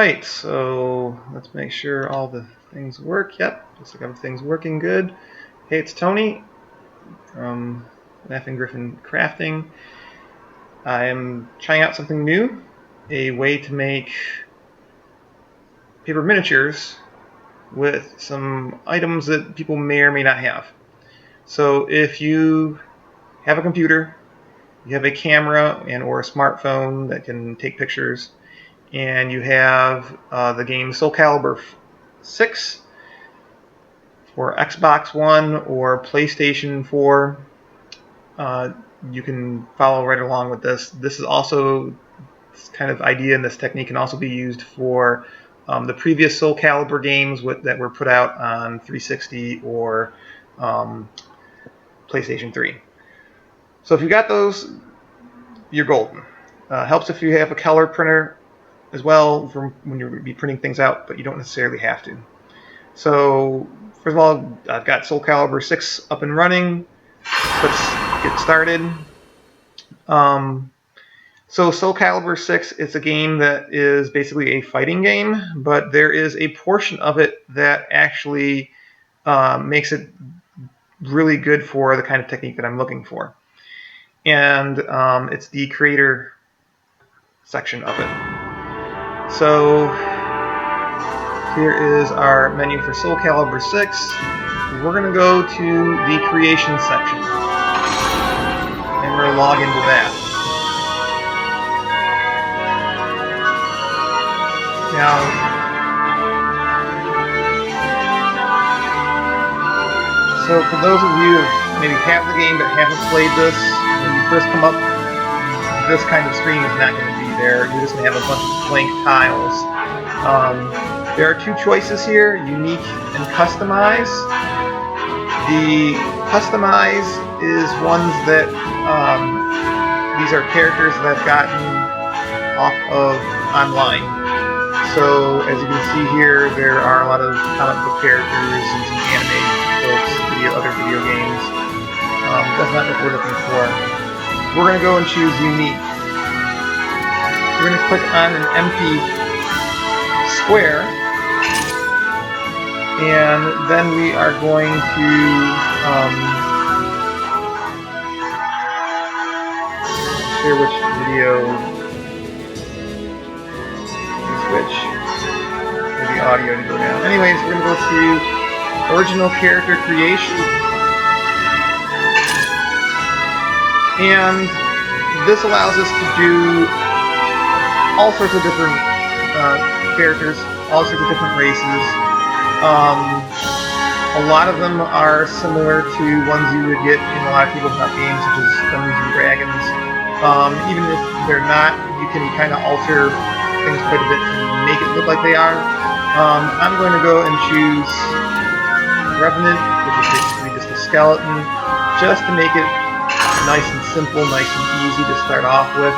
Alright, so let's make sure all the things work. Yep, looks like everything's working good. Hey, it's Tony from Laughing Griffin Crafting. I am trying out something new, a way to make paper miniatures with some items that people may or may not have. So if you have a computer, you have a camera and or a smartphone that can take pictures, and you have the game Soul Calibur VI for Xbox One or PlayStation 4, you can follow right along with this. This is also, this kind of idea and this technique can also be used for the previous Soul Calibur games that were put out on 360 or PlayStation 3. So if you got those, you're golden. Helps if you have a color printer as well for when you're be printing things out, but you don't necessarily have to. So first of all, I've got Soul Calibur VI up and running. Let's get started. So Soul Calibur VI is a game that is basically a fighting game, but there is a portion of it that actually makes it really good for the kind of technique that I'm looking for. And it's the creator section of it. So here is our menu for Soul Calibur VI. We're going to go to the creation section, and we're going to log into that. Now, so for those of you who maybe have the game but haven't played this, when you first come up, this kind of screen is not going to be there. You're just going to have a bunch of blank tiles. There are two choices here, unique and customize. The customize is ones that, these are characters that I've gotten off of online. So as you can see here, there are a lot of comic book characters and some anime folks, other video games. That's not what we're looking for. We're going to go and choose unique. We're going to click on an empty square, and then we are going to share which video switch for the audio to go down. Anyways, we're going to go to original character creation, and this allows us to do all sorts of different characters, all sorts of different races. A lot of them are similar to ones you would get in a lot of tabletop games, such as Dungeons and Dragons. Even if they're not, you can kind of alter things quite a bit to make it look like they are. I'm going to go and choose Revenant, which is basically just a skeleton, just to make it nice and simple, nice and easy to start off with.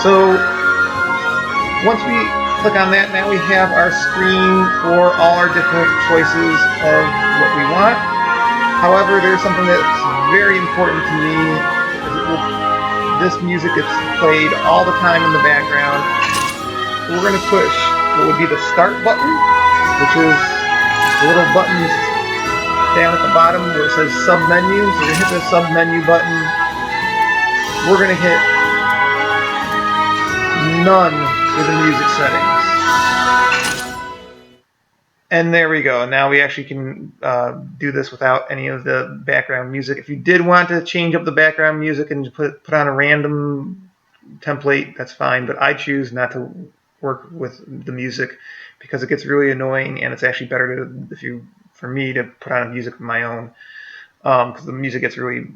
So once we click on that, now we have our screen for all our different choices of what we want. However, there's something that's very important to me. This music gets played all the time in the background. So we're going to push what would be the start button, which is the little buttons down at the bottom where it says sub menu. So we're going to hit the sub menu button. We're going to hit none for the music settings. And there we go. Now we actually can do this without any of the background music. If you did want to change up the background music and put on a random template, that's fine. But I choose not to work with the music because it gets really annoying, and it's actually better for me to put on music of my own, because the music gets really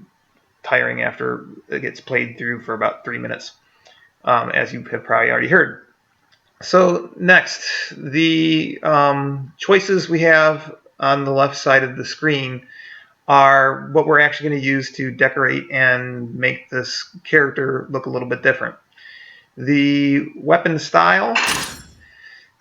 tiring after it gets played through for about 3 minutes, as you have probably already heard. So next, the choices we have on the left side of the screen are what we're actually going to use to decorate and make this character look a little bit different. The weapon style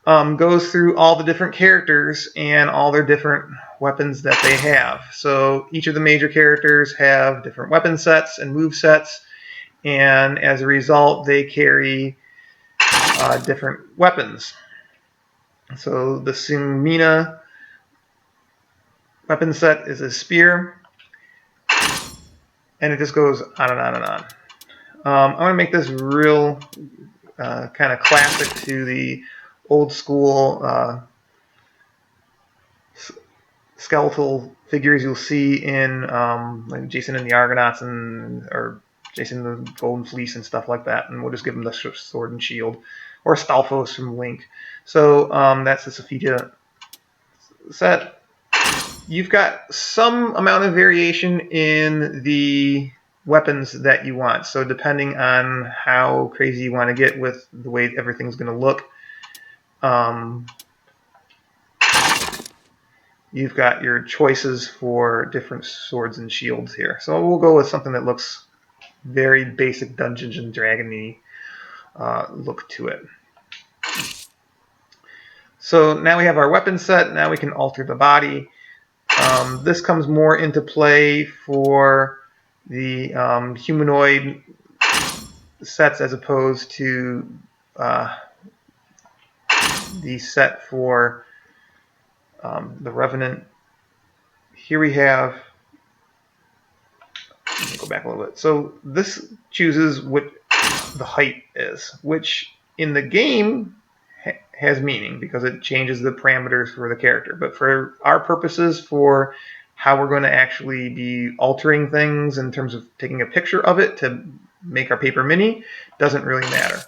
goes through all the different characters and all their different weapons that they have. So each of the major characters have different weapon sets and move sets, and as a result they carry different weapons. So the Sumina weapon set is a spear, and it just goes on and on and on. I'm going to make this real kind of classic to the old school skeletal figures you'll see in like Jason and the Argonauts or Jason the Golden Fleece and stuff like that. And we'll just give them the sword and shield, or Stalfos from Link. So that's the Sophia set. You've got some amount of variation in the weapons that you want. So depending on how crazy you want to get with the way everything's going to look, you've got your choices for different swords and shields here. So we'll go with something that looks very basic Dungeons and Dragons-y look to it. So now we have our weapon set. Now we can alter the body. This comes more into play for the humanoid sets as opposed to the set for the Revenant. Here we have, let me go back a little bit. So this chooses what the height is, which in the game has meaning because it changes the parameters for the character. But for our purposes, for how we're going to actually be altering things in terms of taking a picture of it to make our paper mini, doesn't really matter.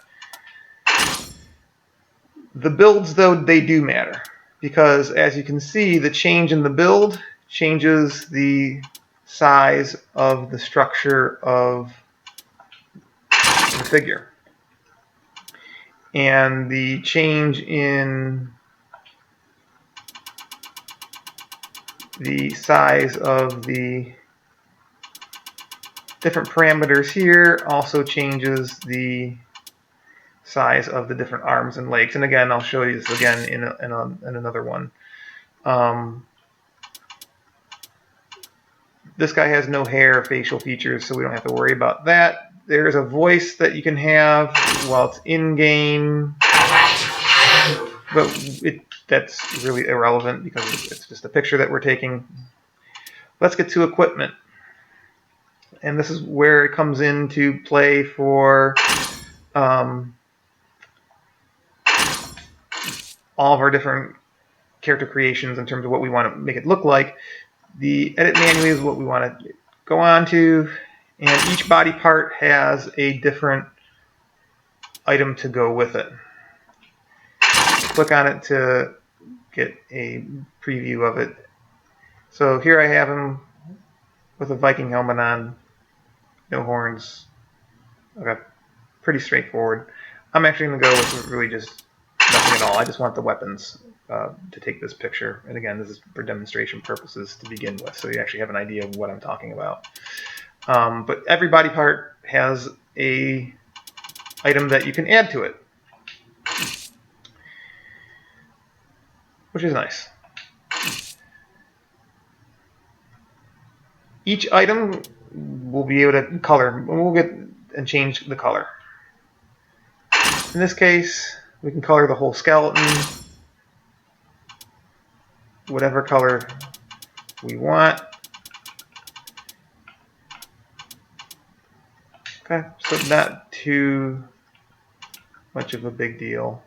The builds, though, they do matter because, as you can see, the change in the build changes the size of the structure of the figure. And the change in the size of the different parameters here also changes the size of the different arms and legs. And again, I'll show you this again in another one. This guy has no hair or facial features, so we don't have to worry about that. There's a voice that you can have while it's in-game, but that's really irrelevant because it's just a picture that we're taking. Let's get to equipment. And this is where it comes into play for all of our different character creations in terms of what we want to make it look like. The edit manual is what we want to go on to, and each body part has a different item to go with it. Click on it to get a preview of it. So here I have him with a Viking helmet on, no horns. Okay, pretty straightforward. I'm actually going to go with really just nothing at all. I just want the weapons to take this picture. And again, this is for demonstration purposes to begin with, so you actually have an idea of what I'm talking about. But every body part has a item that you can add to it, which is nice. Each item will be able to color. We'll get and change the color. In this case, we can color the whole skeleton whatever color we want. Okay, so not too much of a big deal.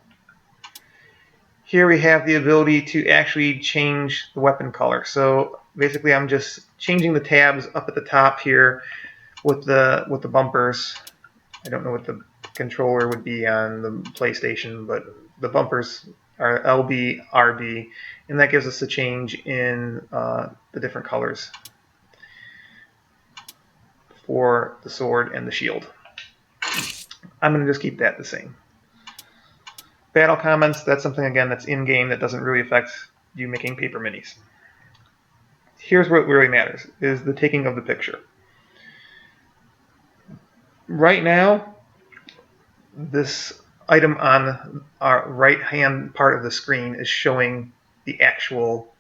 Here we have the ability to actually change the weapon color. So basically I'm just changing the tabs up at the top here with the bumpers. I don't know what the controller would be on the PlayStation, but the bumpers are LB, RB, and that gives us a change in the different colors for the sword and the shield. I'm going to just keep that the same. Battle comments, that's something, again, that's in-game that doesn't really affect you making paper minis. Here's what really matters, is the taking of the picture. Right now, this item on our right-hand part of the screen is showing the actual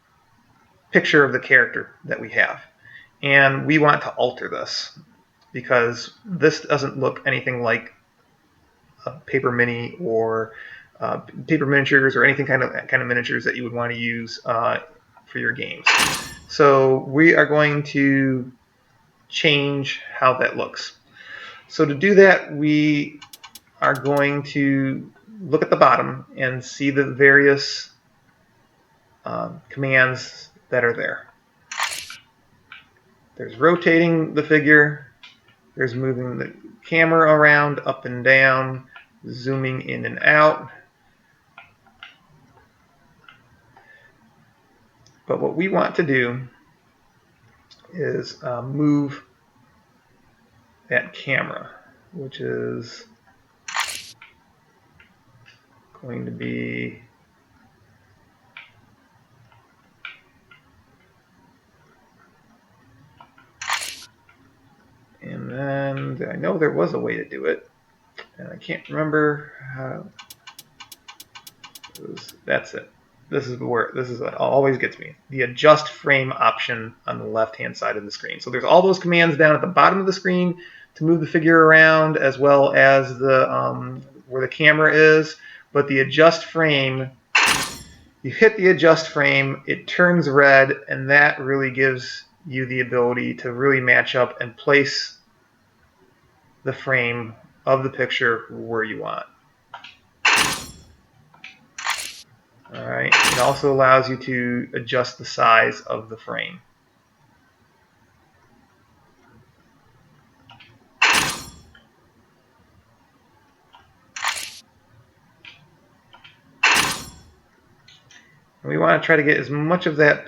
picture of the character that we have. And we want to alter this because this doesn't look anything like a paper mini or paper miniatures or anything kind of miniatures that you would want to use for your games. So we are going to change how that looks. So to do that, we are going to look at the bottom and see the various commands that are there. There's rotating the figure, there's moving the camera around up and down, zooming in and out. But what we want to do is move that camera, which is going to be and then I know there was a way to do it, and I can't remember how. That's it. This is what always gets me. The adjust frame option on the left-hand side of the screen. So there's all those commands down at the bottom of the screen to move the figure around, as well as the where the camera is. But the adjust frame, you hit the adjust frame, it turns red, and that really gives you the ability to really match up and place the frame of the picture where you want. All right. It also allows you to adjust the size of the frame. And we want to try to get as much of that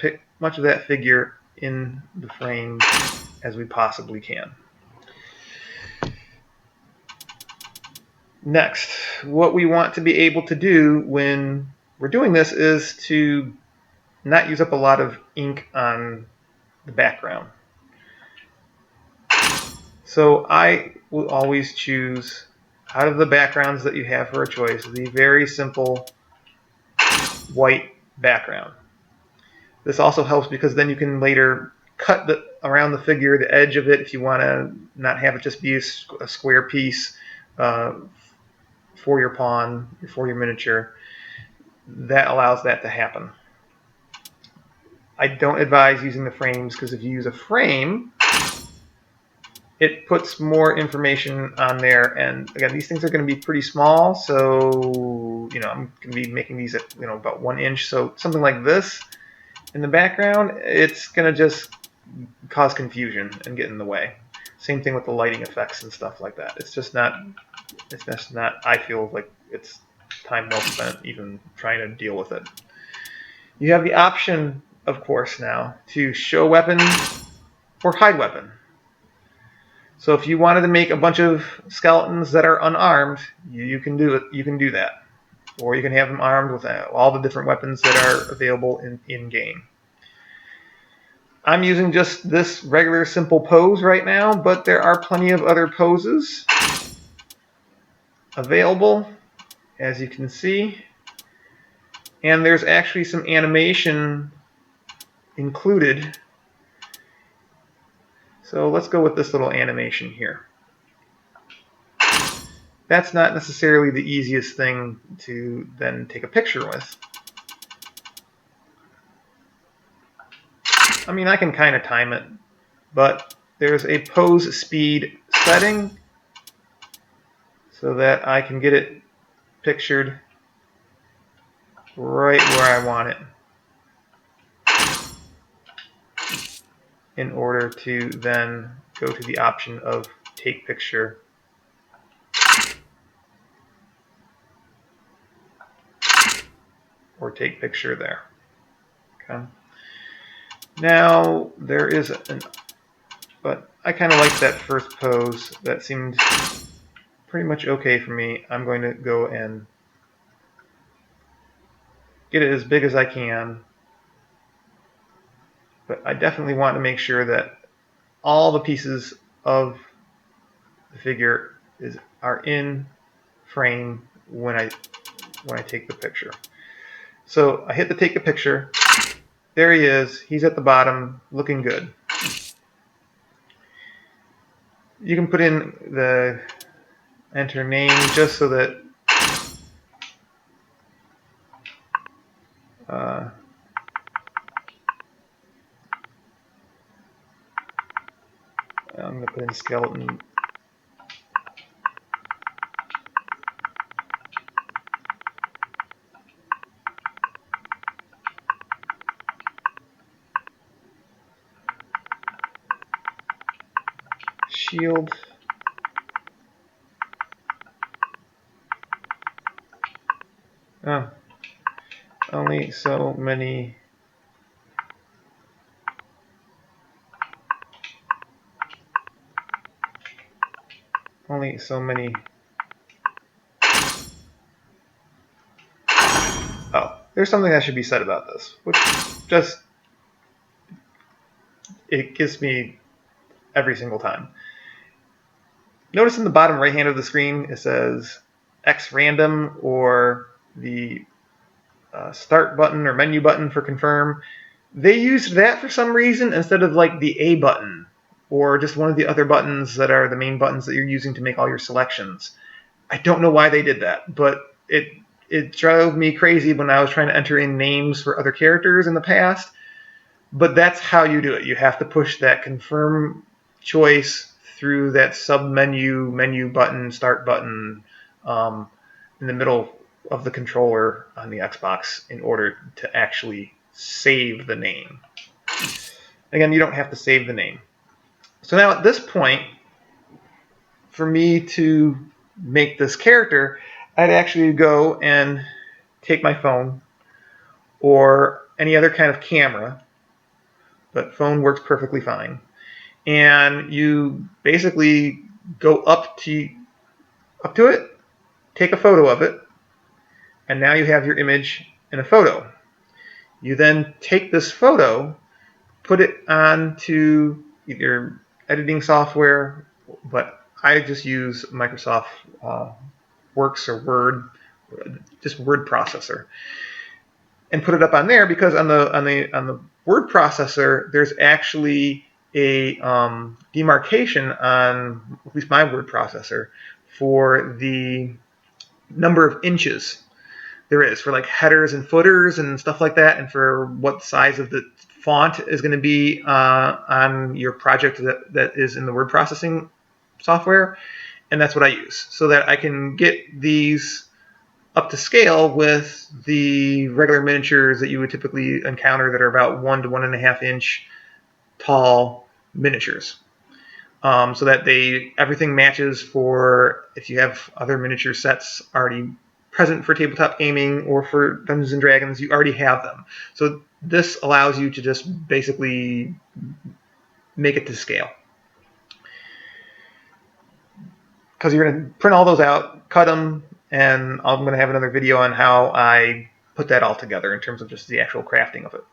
figure in the frame as we possibly can. Next, what we want to be able to do when we're doing this is to not use up a lot of ink on the background. So I will always choose, out of the backgrounds that you have for a choice, the very simple white background. This also helps because then you can later cut around the figure, the edge of it, if you want to not have it just be a square piece for your pawn, for your miniature. That allows that to happen. I don't advise using the frames because if you use a frame, it puts more information on there, and again, these things are going to be pretty small, so I'm going to be making these at about 1 inch, so something like this in the background, it's going to just cause confusion and get in the way. Same thing with the lighting effects and stuff like that. It's just not, I feel like it's time well spent even trying to deal with it. You have the option, of course, now to show weapon or hide weapon. So if you wanted to make a bunch of skeletons that are unarmed, you can do it. You can do that, or you can have them armed with all the different weapons that are available in game. I'm using just this regular simple pose right now, but there are plenty of other poses available, as you can see, and there's actually some animation included. So let's go with this little animation here. That's not necessarily the easiest thing to then take a picture with. I mean, I can kind of time it, but there's a pose speed setting so that I can get it pictured right where I want it in order to then go to the option of take picture. Or take picture there. Okay. Now there is but I kind of like that first pose. That seemed pretty much okay for me. I'm going to go and get it as big as I can. But I definitely want to make sure that all the pieces of the figure are in frame when I take the picture. So I hit the take a picture. There he is. He's at the bottom, looking good. You can put in enter name just so that I'm going to put in skeleton. Shield. Oh, only so many. Only so many. Oh, there's something that should be said about this, which just it gives me every single time. Notice in the bottom right hand of the screen it says X random or the start button or menu button for confirm. They used that for some reason instead of like the A button or just one of the other buttons that are the main buttons that you're using to make all your selections. I don't know why they did that, but it drove me crazy when I was trying to enter in names for other characters in the past. But that's how you do it. You have to push that confirm choice through that menu button, start button in the middle of the controller on the Xbox in order to actually save the name. Again, you don't have to save the name. So now at this point, for me to make this character, I'd actually go and take my phone or any other kind of camera, but phone works perfectly fine. And you basically go up to it, take a photo of it, and now you have your image in a photo. You then take this photo, put it onto either editing software, but I just use Microsoft Works or Word, just word processor, and put it up on there because on the word processor there's actually a demarcation on at least my word processor for the number of inches there is for like headers and footers and stuff like that, and for what size of the font is going to be on your project that is in the word processing software. And that's what I use so that I can get these up to scale with the regular miniatures that you would typically encounter that are about 1 to 1.5 inch tall miniatures. So that everything matches for if you have other miniature sets already present for tabletop gaming or for Dungeons and Dragons, you already have them. So this allows you to just basically make it to scale. Because you're going to print all those out, cut them, and I'm going to have another video on how I put that all together in terms of just the actual crafting of it.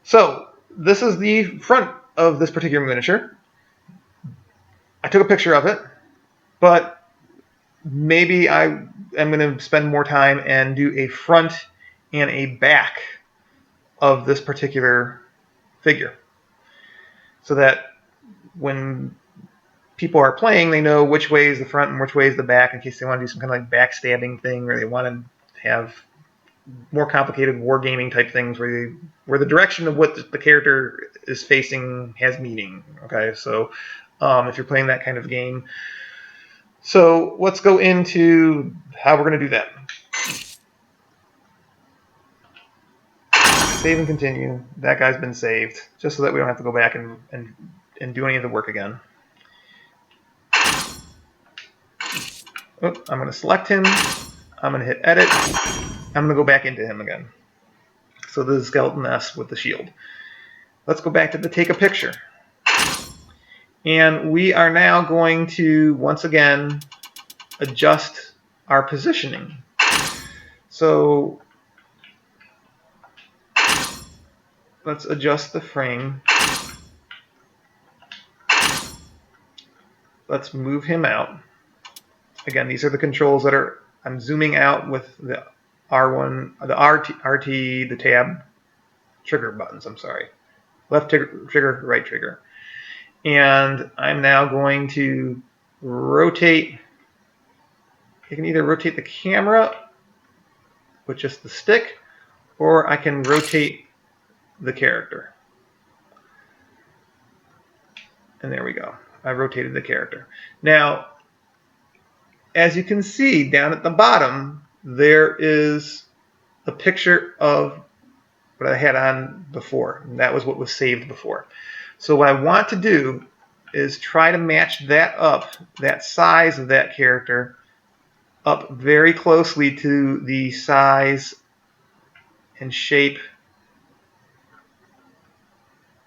So this is the front of this particular miniature. I took a picture of it, but maybe I am going to spend more time and do a front and a back of this particular figure so that when people are playing, they know which way is the front and which way is the back in case they want to do some kind of like backstabbing thing or they want to have more complicated wargaming type things where the direction of what the character is facing has meaning. Okay, so if you're playing that kind of game. So let's go into how we're going to do that. Save and continue. That guy's been saved, just so that we don't have to go back and do any of the work again. Oh, I'm going to select him. I'm going to hit edit. I'm going to go back into him again. So this is Skeleton S with the shield. Let's go back to the take a picture. And we are now going to, once again, adjust our positioning. So let's adjust the frame. Let's move him out. Again, these are the controls that I'm zooming out with the R1, the RT, the tab trigger buttons, I'm sorry. Left trigger, right trigger. And I'm now going to rotate I can either rotate the camera with just the stick, or I can rotate the character. And there we go. I rotated the character. Now, as you can see down at the bottom, there is a picture of what I had on before. And that was what was saved before. So what I want to do is try to match that up, that size of that character, up very closely to the size and shape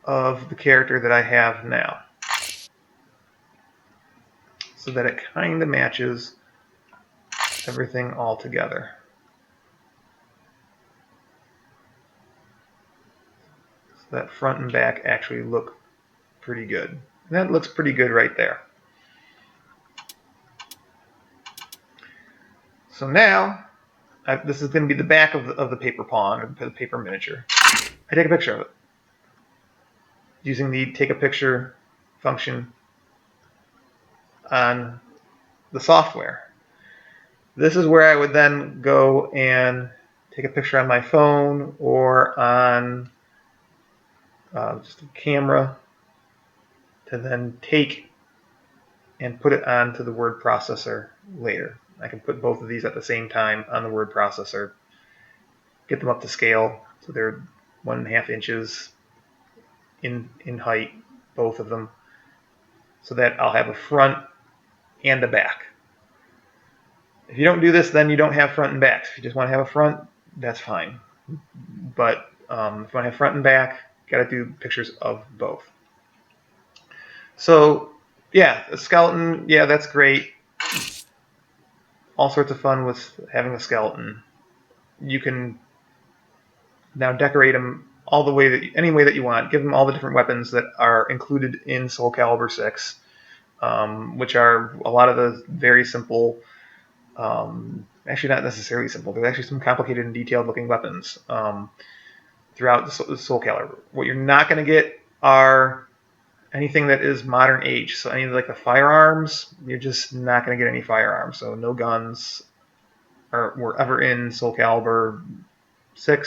of the character that I have now, so that it kind of matches everything all together. So that front and back actually look pretty good. And that looks pretty good right there. So now, this is going to be the back of the paper pawn, or the paper miniature. I take a picture of it using the take a picture function on the software. This is where I would then go and take a picture on my phone or on just a camera to then take and put it onto the word processor later. I can put both of these at the same time on the word processor, get them up to scale so they're 1.5 inches in height, both of them, so that I'll have a front and a back. If you don't do this, then you don't have front and backs. If you just want to have a front, that's fine. But if you want to have front and back, you got to do pictures of both. So yeah, a skeleton, yeah, that's great. All sorts of fun with having a skeleton. You can now decorate them all the way any way that you want. Give them all the different weapons that are included in Soul Calibur VI, which are a lot of the very simple. Actually, not necessarily simple. There's actually some complicated and detailed-looking weapons throughout the Soul Calibur. What you're not going to get are anything that is modern age. So any of like the firearms, you're just not going to get any firearms. So no guns were ever in Soul Calibur VI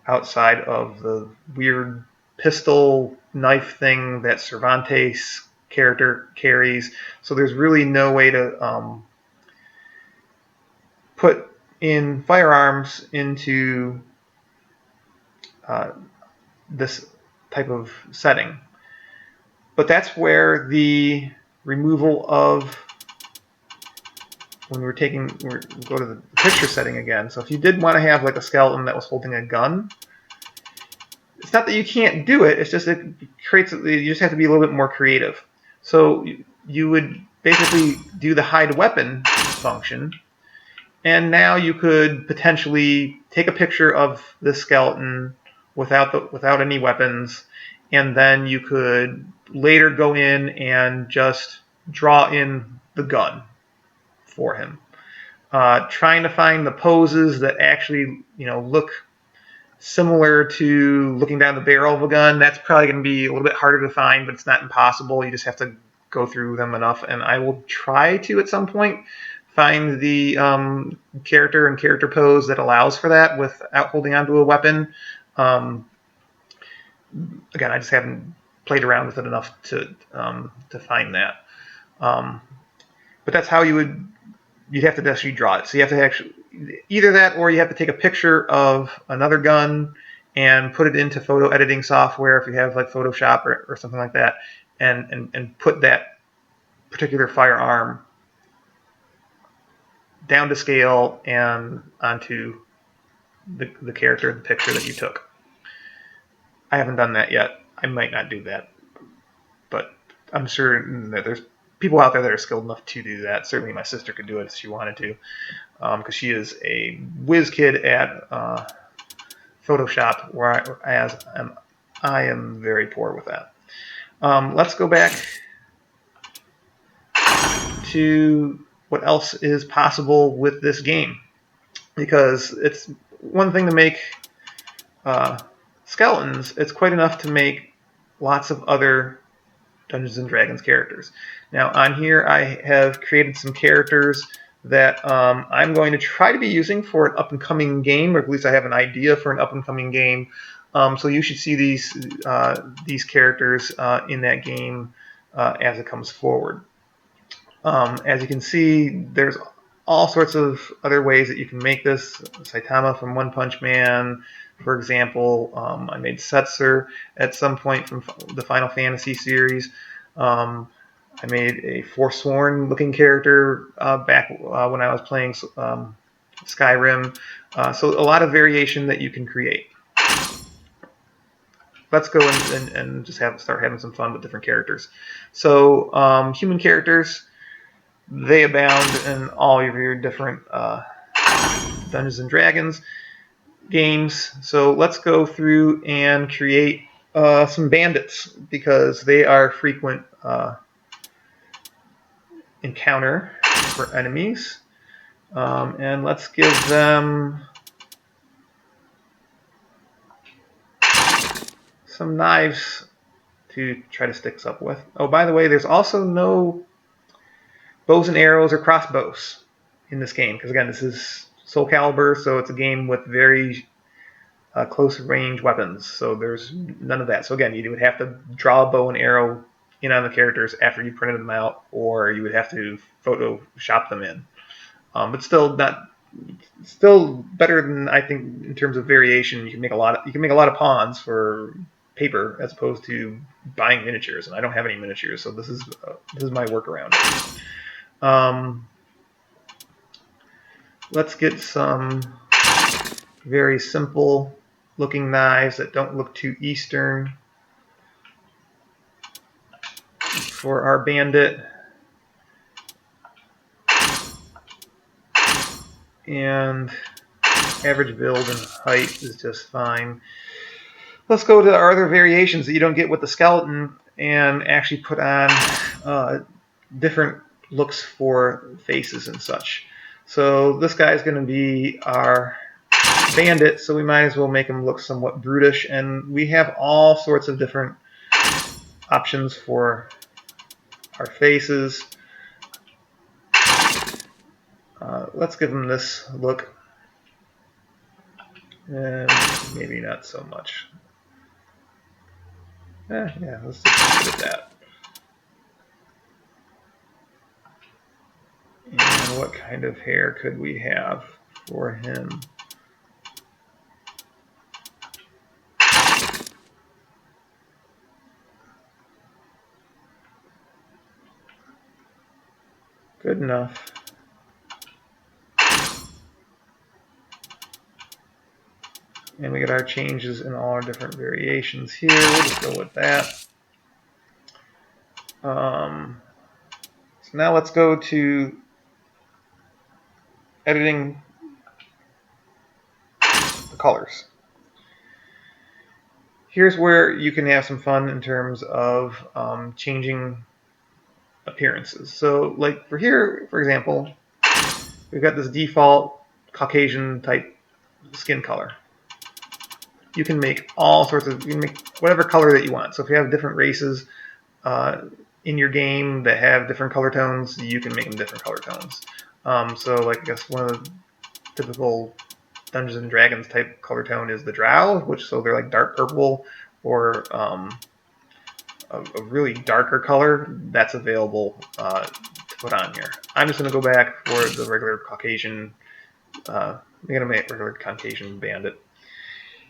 outside of the weird pistol knife thing that Cervantes character carries. So there's really no way to put in firearms into this type of setting. But that's where the removal of, when we're go to the picture setting again. So if you did want to have like a skeleton that was holding a gun, it's not that you can't do it, it's just it creates, you just have to be a little bit more creative. So you would basically do the hide weapon function, and now you could potentially take a picture of this skeleton without any weapons, and then you could later go in and just draw in the gun for him. Trying to find the poses that actually, look similar to looking down the barrel of a gun, that's probably going to be a little bit harder to find, but it's not impossible. You just have to go through them enough, and I will try to, at some point, find the character and character pose that allows for that without holding onto a weapon. Again, I just haven't played around with it enough to find that. But that's how you'd have to actually draw it. So you have to actually, either that, or you have to take a picture of another gun and put it into photo editing software, if you have like Photoshop or something like that, and put that particular firearm down to scale and onto the character, the picture that you took. I haven't done that yet. I might not do that, but I'm sure that there's people out there that are skilled enough to do that. Certainly my sister could do it if she wanted to, because she is a whiz kid at Photoshop, whereas I am very poor with that. Let's go back to what else is possible with this game, because it's one thing to make skeletons, it's quite enough to make lots of other Dungeons and Dragons characters. Now on here I have created some characters that I'm going to try to be using for an up-and-coming game, or at least I have an idea for an up-and-coming game. So you should see these characters in that game as it comes forward. As you can see, there's all sorts of other ways that you can make this. Saitama from One Punch Man, for example. I made Setzer at some point from the Final Fantasy series. I made a Forsworn looking character back when I was playing Skyrim. So a lot of variation that you can create. Let's go and just start having some fun with different characters. So human characters, they abound in all of your different Dungeons and Dragons games. So let's go through and create some bandits, because they are frequent encounter for enemies. And let's give them some knives to try to stick us up with. Oh, by the way, there's also no bows and arrows or crossbows in this game, because again, this is Soul Calibur, so it's a game with very close range weapons. So there's none of that. So again, you would have to draw a bow and arrow in on the characters after you printed them out, or you would have to Photoshop them in. But still better than, I think, in terms of variation. You can make a lot of pawns for paper as opposed to buying miniatures, and I don't have any miniatures, so this is my workaround. Let's get some very simple looking knives that don't look too Eastern for our bandit. And average build and height is just fine. Let's go to our other variations that you don't get with the skeleton and actually put on different looks for faces and such. So this guy is going to be our bandit, so we might as well make him look somewhat brutish, and we have all sorts of different options for our faces. Let's give him this look, and maybe not so much. Yeah, let's just leave it at that. And what kind of hair could we have for him? Good enough. And we get our changes in all our different variations here. We'll just go with that. So now let's go to editing the colors. Here's where you can have some fun in terms of changing appearances. So like for here, for example, we've got this default Caucasian type skin color. You can make you can make whatever color that you want. So if you have different races in your game that have different color tones, you can make them different color tones. So like I guess one of the typical Dungeons and Dragons type color tone is the Drow, so they're like dark purple, or a really darker color that's available to put on here. I'm just going to go back for the regular Caucasian. I'm going to make regular Caucasian bandit.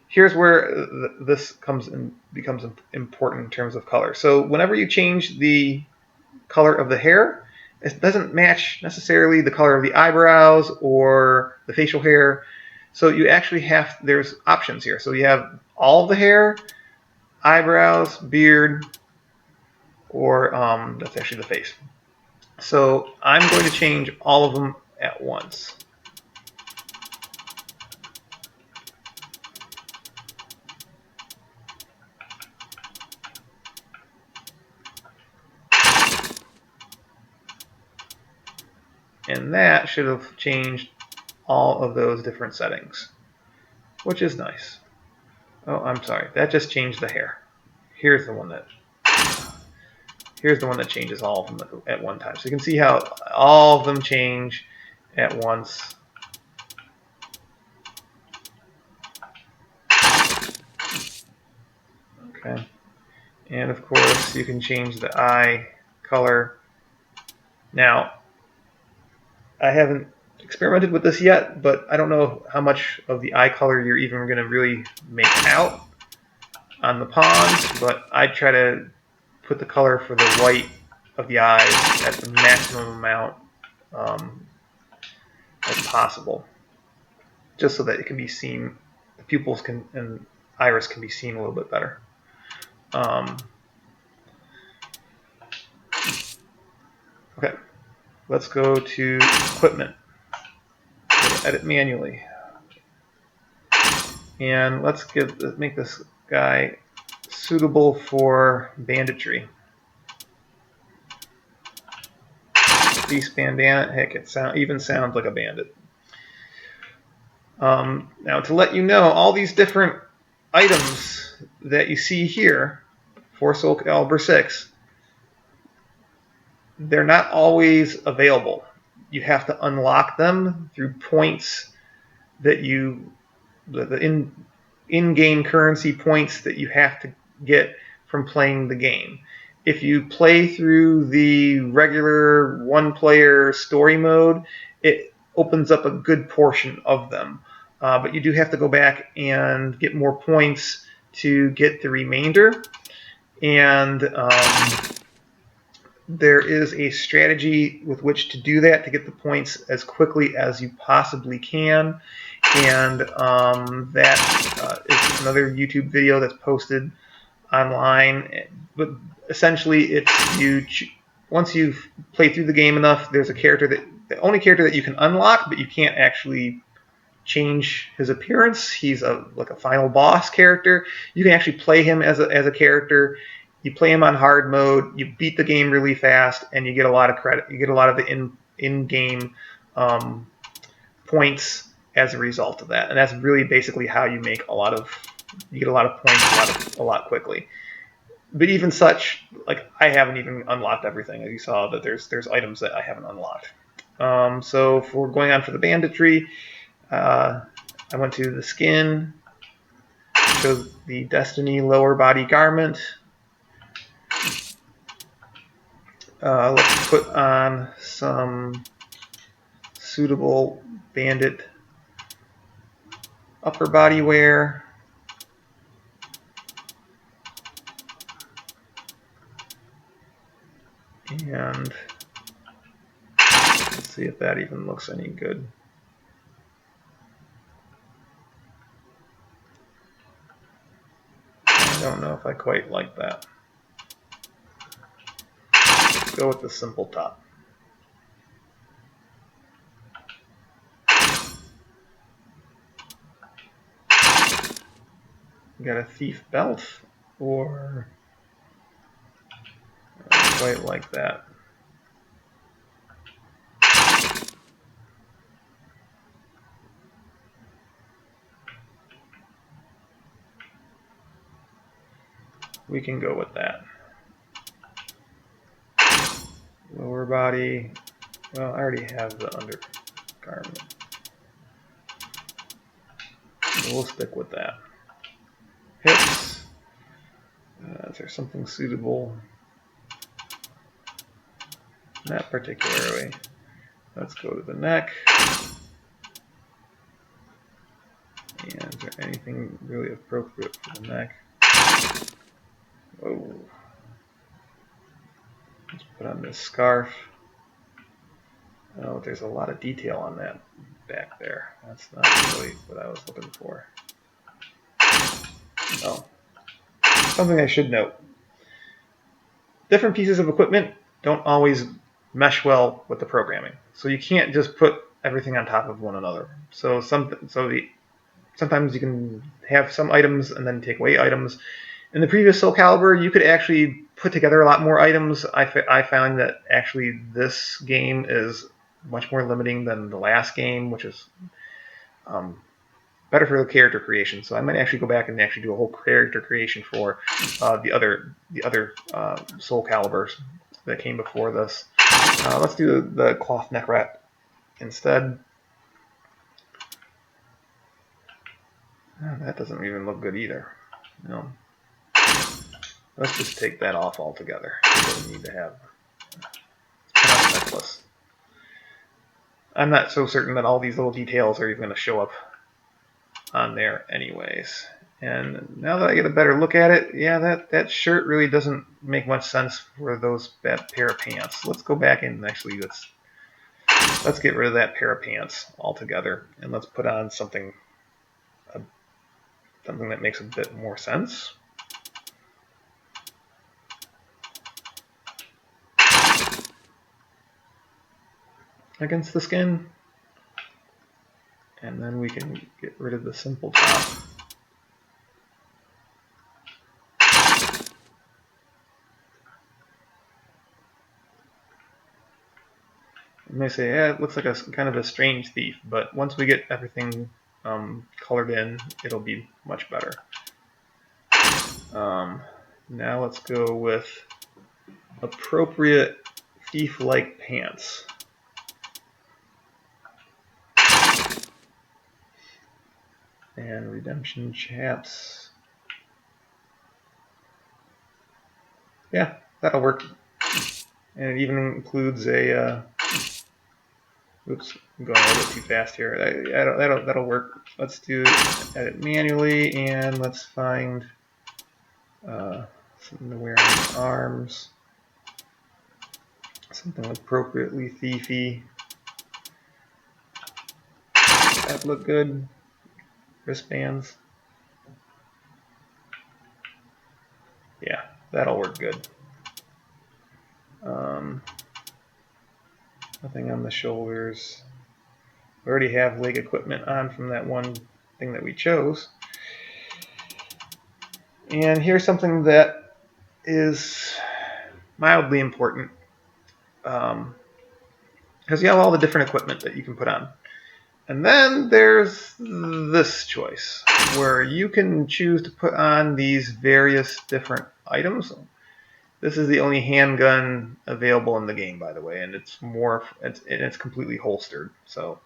Here's where this becomes important in terms of color. So whenever you change the color of the hair, it doesn't match necessarily the color of the eyebrows or the facial hair. So you actually there's options here. So you have all of the hair, eyebrows, beard, or that's actually the face. So I'm going to change all of them at once. And that should have changed all of those different settings, which is nice. Oh, I'm sorry. That just changed the hair. Here's the one that changes all of them at one time. So you can see how all of them change, at once. Okay. And of course, you can change the eye color. Now, I haven't experimented with this yet, but I don't know how much of the eye color you're even going to really make out on the pawns, but I try to put the color for the white of the eyes at the maximum amount as possible, just so that it can be seen, the pupils can and iris can be seen a little bit better. Okay, let's go to equipment. Edit manually, and let's make this guy suitable for banditry. Beast bandana, heck, it even sounds like a bandit. Now, to let you know, all these different items that you see here for Soul Calibur VI, they're not always available. You have to unlock them through points that the in-game currency points that you have to get from playing the game. If you play through the regular one-player story mode, it opens up a good portion of them. But you do have to go back and get more points to get the remainder. And there is a strategy with which to do that, to get the points as quickly as you possibly can. And that is another YouTube video that's posted online. But essentially, it's once you've played through the game enough, there's a character the only character that you can unlock, but you can't actually change his appearance. He's like a final boss character. You can actually play him as a character. You play him on hard mode. You beat the game really fast, and you get a lot of credit. You get a lot of the in-game points as a result of that, and that's really basically how you make you get a lot of points a lot quickly. But even such, like, I haven't even unlocked everything. As you saw, that there's items that I haven't unlocked. So if we're going on for the banditry, I went to the skin, chose the Destiny lower body garment. Let's put on some suitable bandit upper body wear. And let's see if that even looks any good. I don't know if I quite like that. Let's go with the simple top. Got a thief belt, or I don't quite like that. We can go with that. Lower body, well, I already have the undergarment. So we'll stick with that. Hips, is there something suitable? Not particularly. Let's go to the neck. And is there anything really appropriate for the neck? Whoa. Let's put on this scarf. Oh, there's a lot of detail on that back there. That's not really what I was looking for. Oh. Something I should note. Different pieces of equipment don't always mesh well with the programming. So you can't just put everything on top of one another. So sometimes you can have some items and then take away items. In the previous Soul Calibur, you could actually put together a lot more items. I found that actually this game is much more limiting than the last game, which is better for the character creation. So I might actually go back and actually do a whole character creation for the other Soul Caliburs that came before this. Let's do the cloth neck wrap instead. Oh, that doesn't even look good either. No. Let's just take that off altogether. We don't need to have. Let's put on a necklace. I'm not so certain that all these little details are even going to show up on there anyways. And now that I get a better look at it, yeah, that shirt really doesn't make much sense for that pair of pants. Let's go back and actually let's get rid of that pair of pants altogether, and let's put on something that makes a bit more sense. Against the skin. And then we can get rid of the simple top. You may say, yeah, it looks like a kind of a strange thief, but once we get everything colored in, it'll be much better. Now let's go with appropriate thief-like pants. And redemption chaps. Yeah, that'll work. And it even includes a oops, I'm going a little bit too fast here. That'll work. Let's do edit manually, and let's find something to wear on the arms. Something appropriately thiefy. That look good. Wristbands. Yeah, that'll work good. Nothing on the shoulders. We already have leg equipment on from that one thing that we chose. And here's something that is mildly important, because you have all the different equipment that you can put on. And then there's this choice, where you can choose to put on these various different items. This is the only handgun available in the game, by the way, and it's completely holstered. So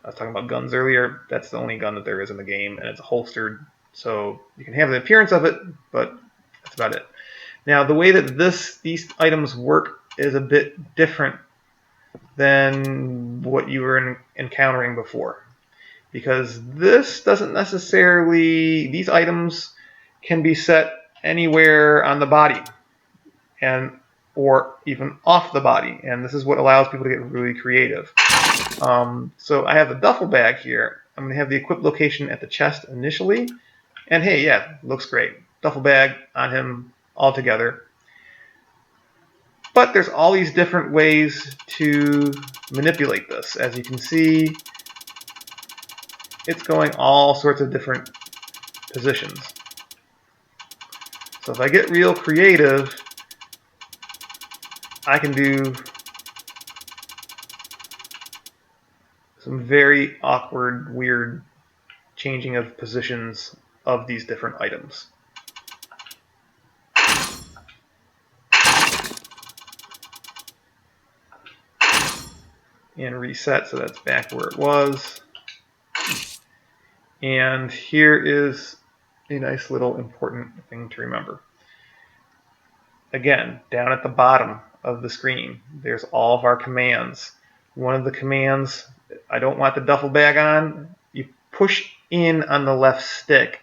I was talking about guns earlier. That's the only gun that there is in the game, and it's holstered. So you can have the appearance of it, but that's about it. Now, the way that these items work is a bit different than what you were encountering before, because this doesn't necessarily. These items can be set anywhere on the body, or even off the body, and this is what allows people to get really creative. So I have a duffel bag here. I'm going to have the equip location at the chest initially, and hey, yeah, looks great. Duffel bag on him all together. But there's all these different ways to manipulate this. As you can see, it's going all sorts of different positions. So if I get real creative, I can do some very awkward, weird changing of positions of these different items. And reset, so that's back where it was. And here is a nice little important thing to remember. Again, down at the bottom of the screen, there's all of our commands. One of the commands, I don't want the duffel bag on, you push in on the left stick,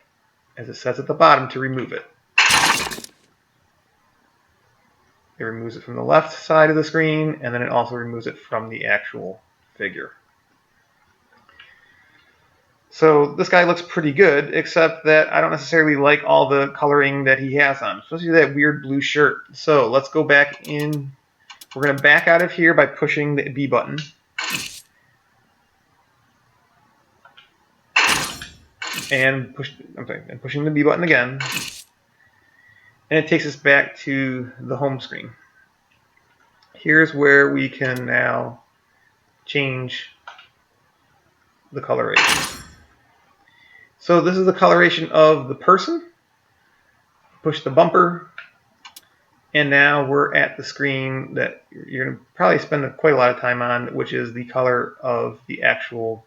as it says at the bottom, to remove it. It removes it from the left side of the screen, and then it also removes it from the actual figure. So this guy looks pretty good, except that I don't necessarily like all the coloring that he has on, especially that weird blue shirt. So let's go back in. We're going to back out of here by pushing the B button. And pushing the B button again. And it takes us back to the home screen. Here's where we can now change the coloration. So this is the coloration of the person. Push the bumper, And now we're at the screen that you're going to probably spend quite a lot of time on, which is the color of the actual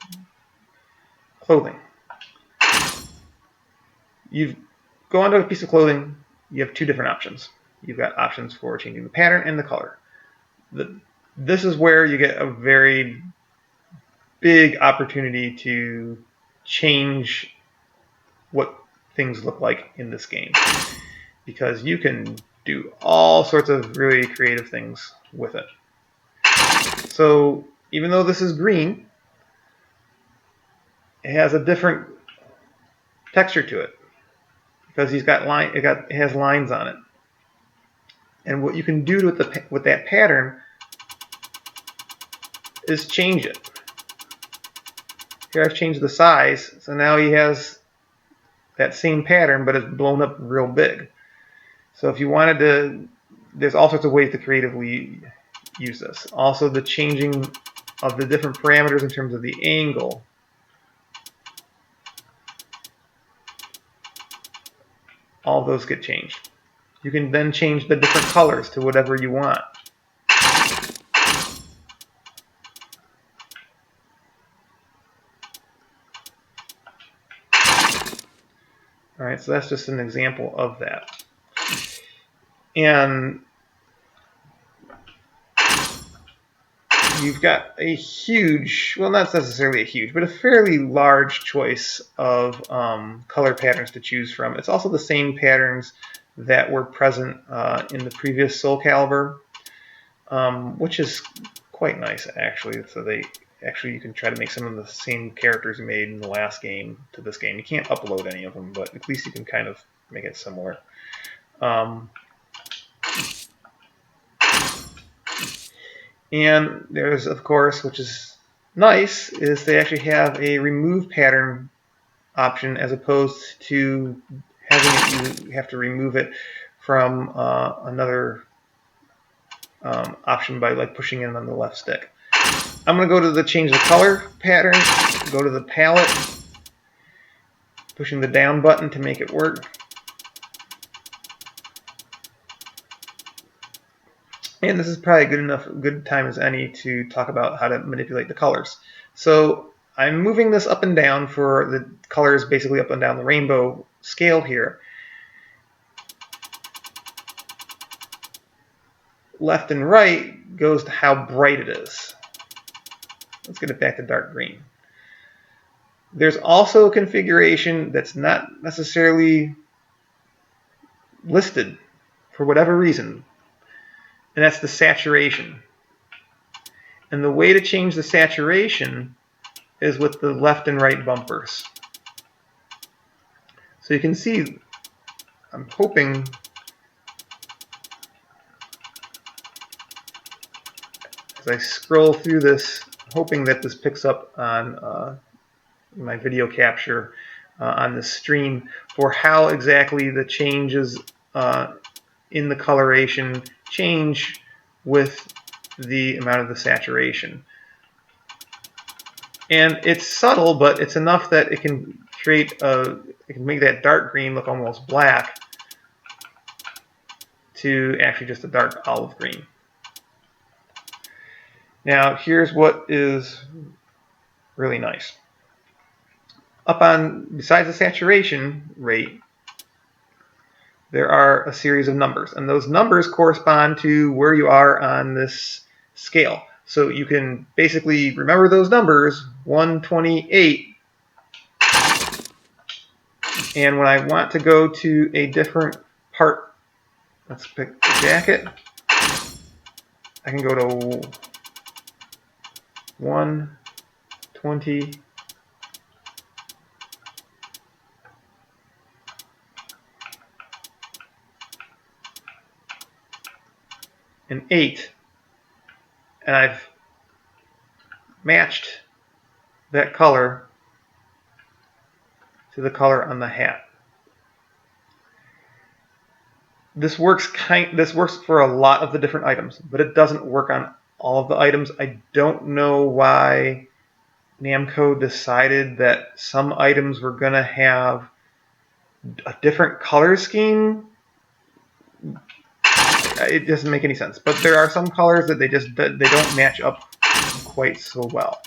clothing. You go onto a piece of clothing, you have two different options. You've got options for changing the pattern and the color. This is where you get a very big opportunity to change what things look like in this game, because you can do all sorts of really creative things with it. So even though this is green, it has a different texture to it because it has lines on it. And what you can do with that pattern is change it. Here I've changed the size, so now he has that same pattern, but it's blown up real big. So if you wanted to, there's all sorts of ways to creatively use this. Also, the changing of the different parameters in terms of the angle. All of those get changed. You can then change the different colors to whatever you want. All right, so that's just an example of that. And you've got a huge, well, not necessarily a huge, but a fairly large choice of color patterns to choose from. It's also the same patterns that were present in the previous Soul Calibur, which is quite nice, actually. So you can try to make some of the same characters you made in the last game to this game. You can't upload any of them, but at least you can kind of make it similar. And there's, of course, which is nice, is they actually have a remove pattern option as opposed to having you have to remove it from another option by like pushing it on the left stick. I'm going to go to the change the color pattern, go to the palette, pushing the down button to make it work. And this is probably good time as any to talk about how to manipulate the colors. So I'm moving this up and down for the colors, basically up and down the rainbow scale here. Left and right goes to how bright it is. Let's get it back to dark green. There's also a configuration that's not necessarily listed for whatever reason, and that's the saturation. And the way to change the saturation is with the left and right bumpers. So you can see, I'm hoping as I scroll through this, hoping that this picks up on my video capture on the stream for how exactly the changes in the coloration change with the amount of the saturation. And it's subtle, but it's enough that it can it can make that dark green look almost black to actually just a dark olive green. Now here's what is really nice. Besides the saturation rate, there are a series of numbers, and those numbers correspond to where you are on this scale. So you can basically remember those numbers, 128, and when I want to go to a different part, let's pick the jacket, I can go to 120, and 8, and I've matched that color to the color on the hat. This works for a lot of the different items, but it doesn't work on all of the items. I don't know why Namco decided that some items were going to have a different color scheme. it doesn't make any sense. But there are some colors that they don't match up quite so well.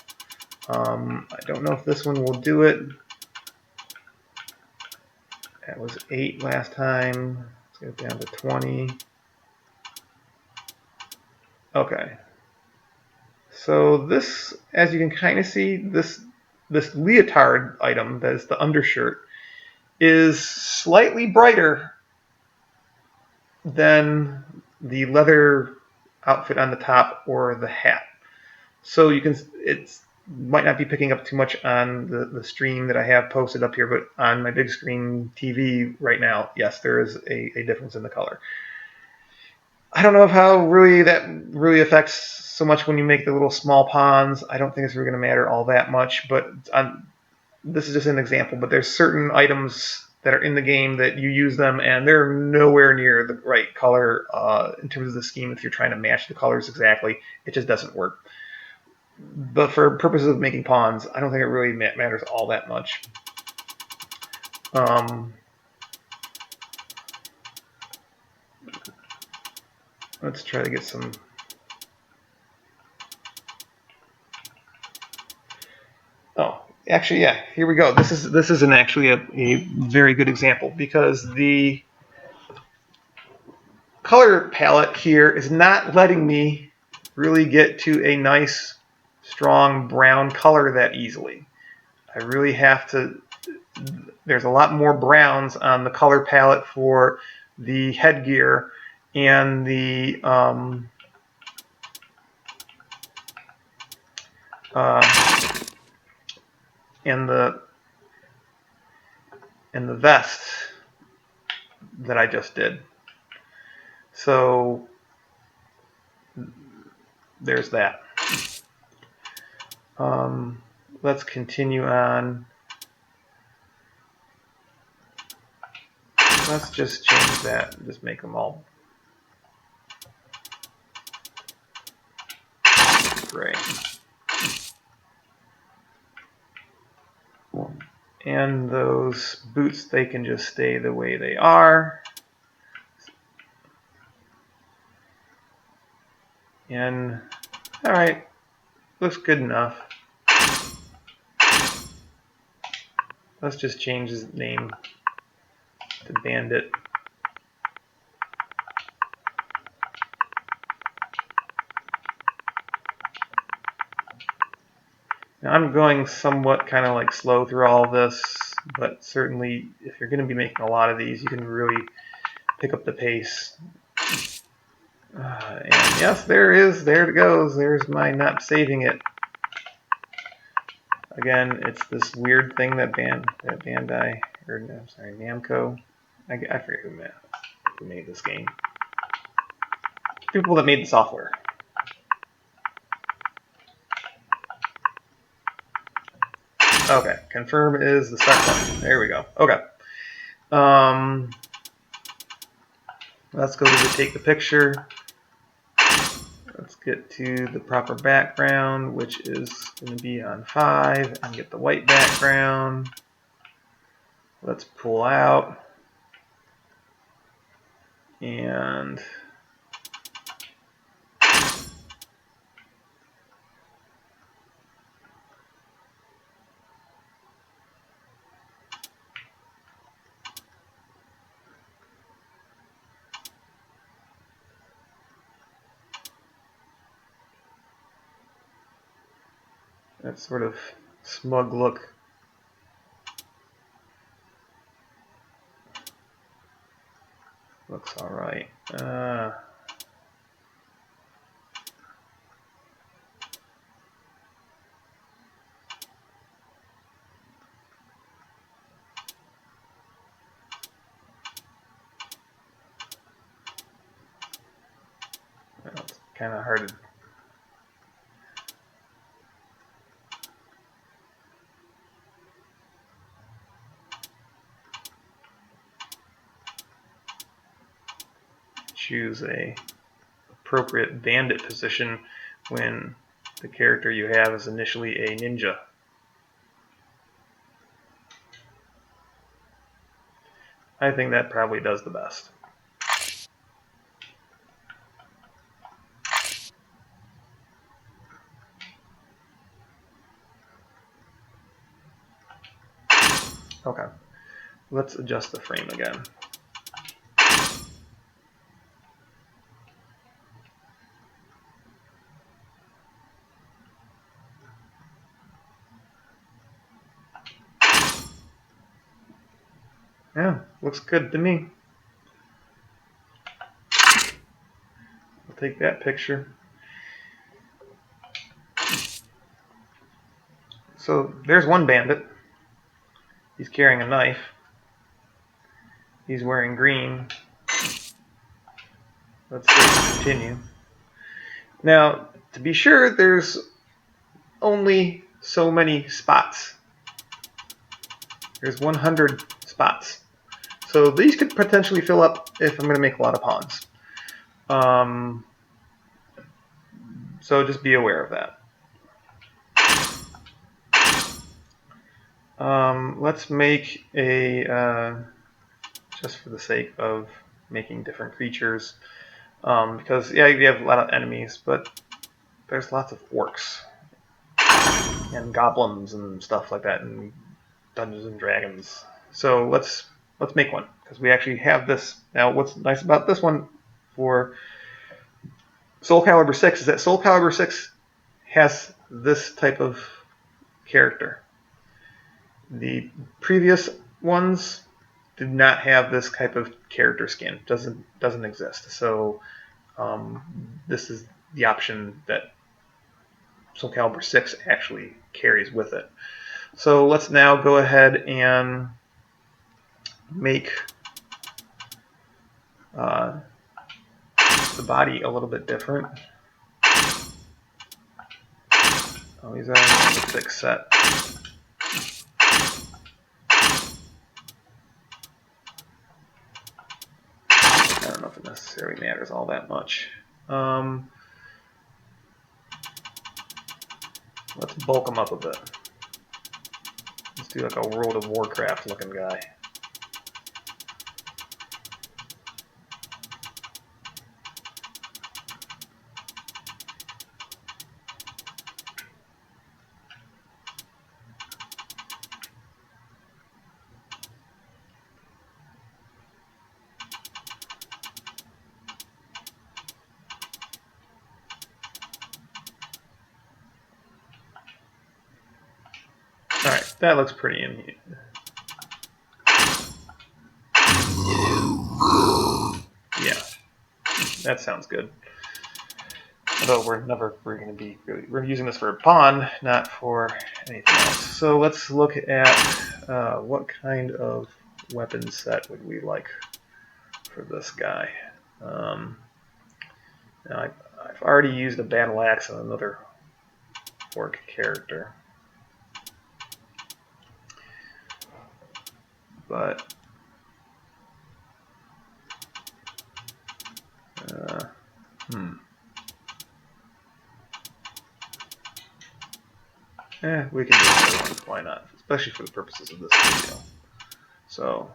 I don't know if this one will do it. That was 8 last time. Let's get it down to 20. Okay. So this, as you can kind of see, this leotard item, that is the undershirt, is slightly brighter than the leather outfit on the top or the hat. So you can, it's might not be picking up too much on the stream that I have posted up here, but on my big screen TV right now, yes, there is a difference in the color. I don't know if how really that really affects so much when you make the little small ponds. I don't think it's really going to matter all that much, but this is just an example. But there's certain items that are in the game that you use them, and they're nowhere near the right color in terms of the scheme. If you're trying to match the colors exactly, it just doesn't work. But for purposes of making pawns, I don't think it really matters all that much. Let's try to get some. Oh, actually, yeah. Here we go. This is actually a very good example because the color palette here is not letting me really get to a nice, strong brown color that easily. I really have to. There's a lot more browns on the color palette for the headgear and the and the vest that I just did. So there's that. Let's continue on. Let's just change that and just make them all gray. And those boots, they can just stay the way they are. And, alright, looks good enough. Let's just change his name to Bandit. Now I'm going somewhat kind of like slow through all of this, but certainly if you're going to be making a lot of these, you can really pick up the pace. And yes, there it goes. There's my not saving it. Again, it's this weird thing that Bandai, or I'm sorry, Namco. I forget who made this game. People that made the software. Okay, confirm is the start button. There we go. Okay. Let's go to take the picture. Let's get to the proper background, which is going to be on 5, and get the white background. Let's pull out. And that sort of smug look. Looks all right. It's kind of hard to choose a appropriate bandit position when the character you have is initially a ninja. I think that probably does the best. Okay, let's adjust the frame again. Yeah, looks good to me. I'll take that picture. So there's one bandit. He's carrying a knife. He's wearing green. Let's continue. Now, to be sure, there's only so many spots. There's 100 spots. So these could potentially fill up if I'm going to make a lot of pawns. So just be aware of that. Let's make a, just for the sake of making different creatures, because yeah, you have a lot of enemies, but there's lots of orcs and goblins and stuff like that in Dungeons and Dragons. So let's make one, because we actually have this. Now what's nice about this one for Soul Calibur 6 is that Soul Calibur 6 has this type of character. The previous ones did not have this type of character skin. Doesn't exist. So this is the option that Soul Calibur 6 actually carries with it. So let's now go ahead and make the body a little bit different. Oh, he's already on the thick set. I don't know if it necessarily matters all that much. Let's bulk him up a bit. Let's do like a World of Warcraft looking guy. Alright, that looks pretty in here. Yeah, that sounds good. Although we're using this for a pawn, not for anything else. So let's look at what kind of weapon set would we like for this guy. Now I've already used a battle axe on another orc character, but we can do another one. Why not? Especially for the purposes of this video. So,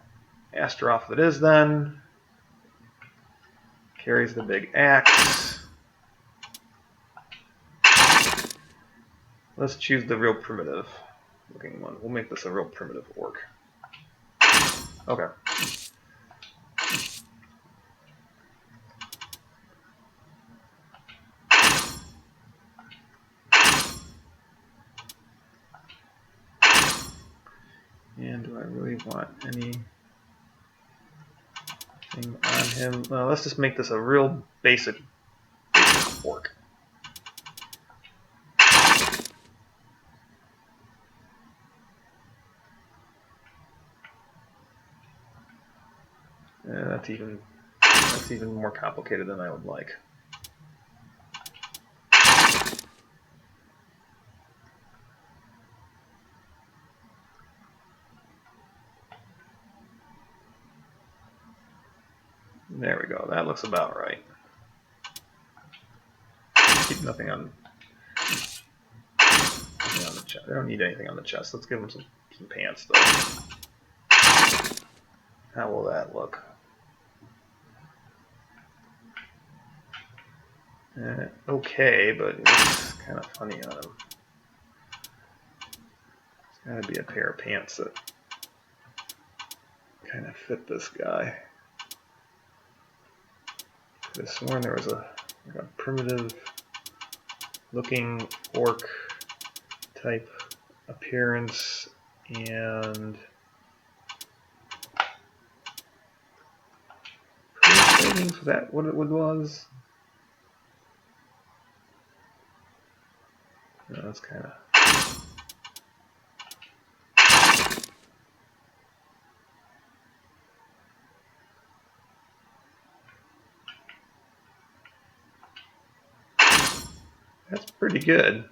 Astaroth it is then. Carries the big axe. Let's choose the real primitive looking one. We'll make this a real primitive orc. Okay. And do I really want anything on him? Well, let's just make this a real basic orc. That's even more complicated than I would like. There we go. That looks about right. Keep nothing on the chest. They don't need anything on the chest. Let's give them some pants, though. How will that look? Okay, but it's kind of funny on him. It's got to be a pair of pants that kind of fit this guy. Could have sworn there was a primitive looking orc type appearance and ratings. Was that what it was? No, that's kind of. That's pretty good.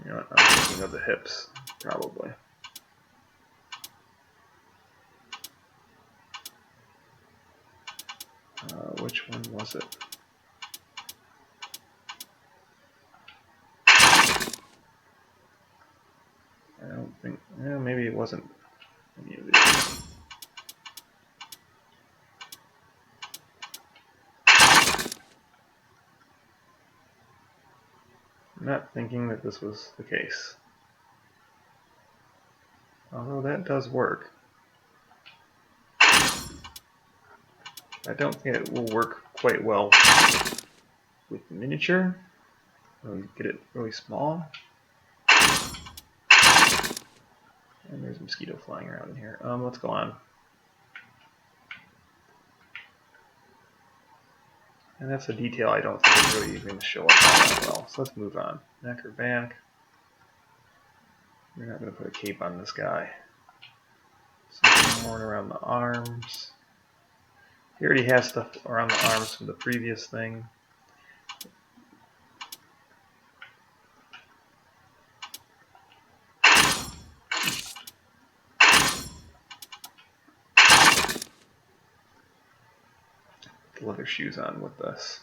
You know what, I'm thinking of the hips, probably. Which one was it? I don't think, maybe it wasn't any of these. I'm not thinking that this was the case. Although that does work. I don't think it will work quite well with miniature. We'll get it really small. And there's a mosquito flying around in here. Let's go on. And that's a detail I don't think is really even going to show up all that well. So let's move on. Neck or back. We're not going to put a cape on this guy. Something more around the arms. He already has stuff around the arms from the previous thing. Put the leather shoes on with this.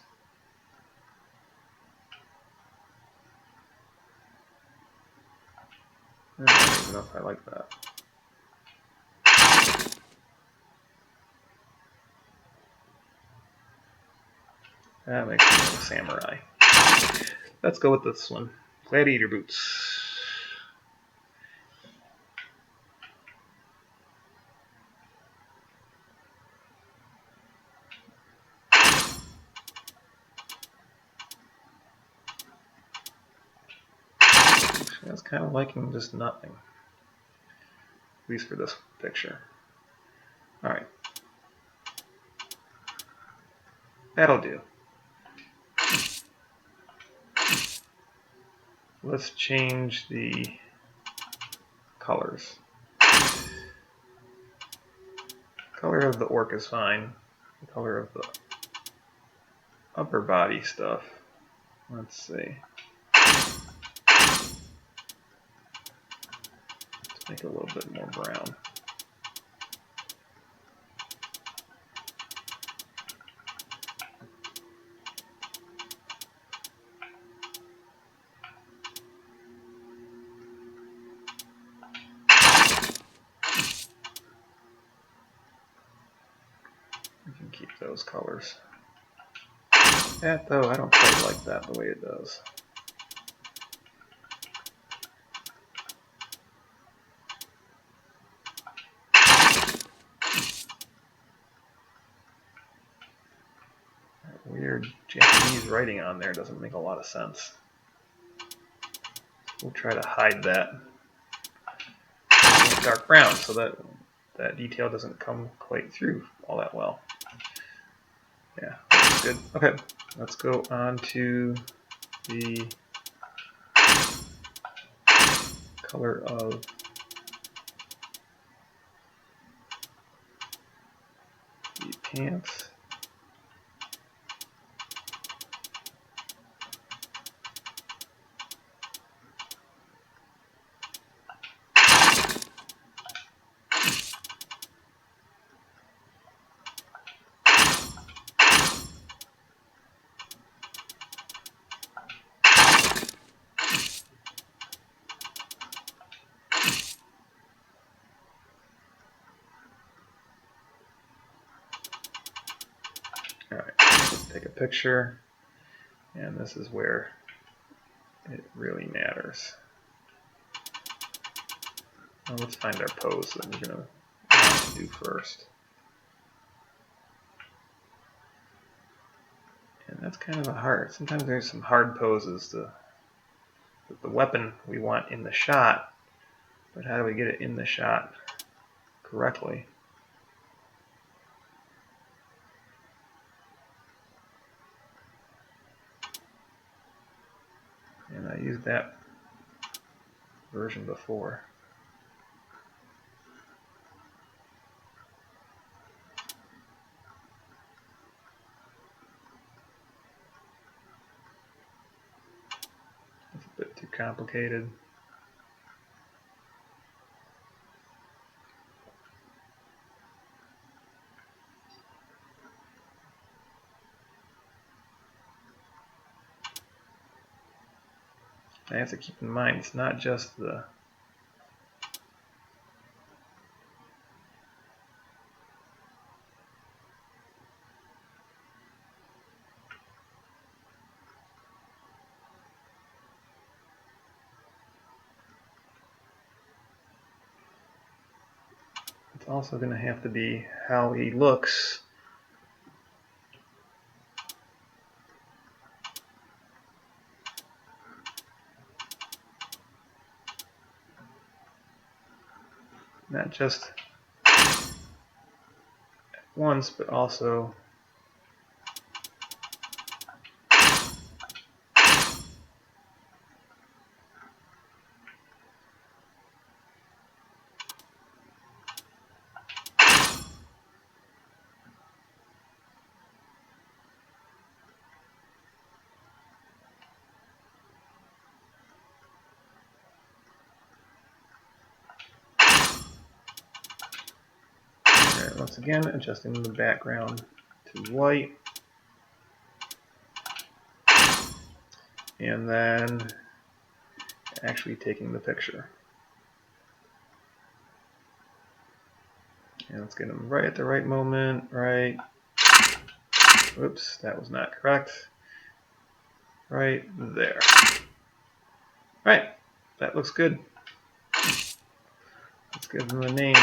I don't even know if I like that. That makes me like a samurai. Let's go with this one. Gladiator boots. I was kind of liking just nothing. At least for this picture. Alright. That'll do. Let's change the colors. The color of the orc is fine. The color of the upper body stuff. Let's see. Let's make it a little bit more brown. We can keep those colors. That though, I don't quite like that the way it does. That weird Japanese writing on there doesn't make a lot of sense. We'll try to hide that. Dark brown so that that detail doesn't come quite through all that well. Yeah, that's good. Okay, let's go on to the color of the pants. picture, and this is where it really matters. Well, let's find our pose that we're going to do first. And that's kind of a hard, sometimes there's some hard poses to put the weapon we want in the shot, but how do we get it in the shot correctly? And I used that version before. It's a bit too complicated. I have to keep in mind it's not just the it's also going to have to be how he looks not just at once, but also once again adjusting the background to white, and then actually taking the picture. And let's get them right at the right moment, right. Whoops, that was not correct. Right there. Right, that looks good. Let's give them a name.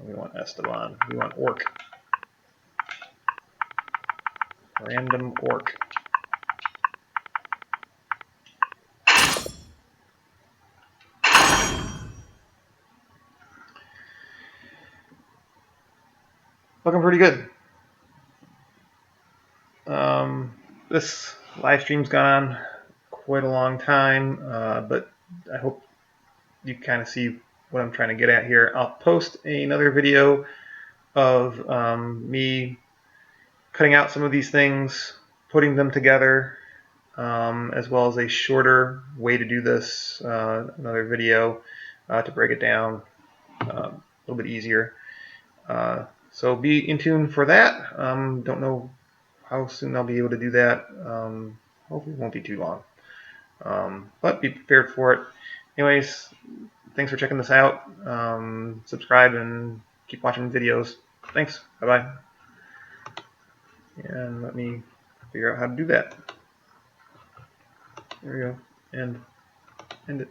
We want Esteban. We want Orc. Random Orc. Looking pretty good. This live stream's gone on quite a long time, but I hope you kind of see what I'm trying to get at here. I'll post another video of me cutting out some of these things, putting them together, as well as a shorter way to do this, another video to break it down a little bit easier. So be in tune for that. Don't know how soon I'll be able to do that. Hopefully it won't be too long. But be prepared for it. Anyways, thanks for checking this out. Subscribe and keep watching videos. Thanks. Bye-bye. And let me figure out how to do that. There we go. End it.